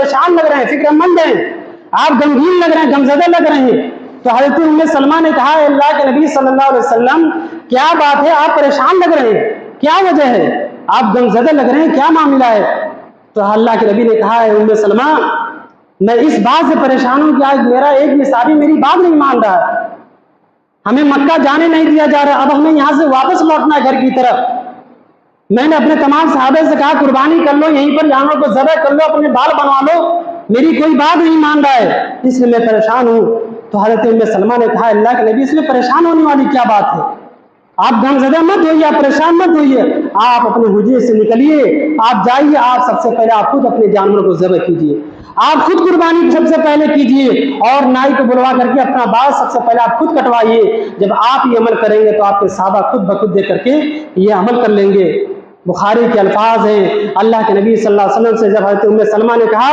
परेशान लग रहे हैं, फिक्रमंद हैं, आप गमगीन लग रहे हैं, गमज़दा लग रहे हैं। तो हज़रत उम्मे सलमा ने कहा, अल्लाह के नबी सल्लल्लाहु अलैहि वसल्लम, क्या बात है, आप परेशान लग रहे हैं, क्या वजह है, आप गमज़दा लग रहे हैं, क्या मामला है? तो अल्लाह के नबी ने कहा, है उम्मे सलमा, मैं इस बात से परेशान हूँ कि आज मेरा एक निसाबी मेरी बात नहीं मान रहा है, हमें मक्का जाने नहीं दिया जा रहा, अब हमें यहाँ से वापस लौटना है घर की तरफ। मैंने अपने तमाम सहाबे से कहा, कुर्बानी कर लो, यहीं पर जानवर को ज़बह कर लो, अपने बाल बनवा लो, मेरी कोई बात नहीं मान रहा है, इसलिए मैं परेशान हूँ। तो हज़रत उम्मे सलमा ने कहा, अल्लाह के नबी, इसमें परेशान होने वाली क्या बात है, आप गमज़दा मत होइए, आप परेशान मत होइए, आप अपने हुजरे से निकलिए, आप जाइए, आप सबसे पहले आप खुद अपने जानवर को ज़बह कीजिए, आप खुद कुर्बानी सबसे पहले कीजिए, और नाई को बुलवा करके अपना बाल सबसे पहले आप खुद कटवाइए। जब आप ये अमल करेंगे तो आपके सहाबा खुद बखुद दे करके ये अमल कर लेंगे। बुखारी के अल्फाज हैं, अल्लाह के नबी सल्लल्लाहु अलैहि वसल्लम से जब हज़रत उम्मे सलमा ने कहा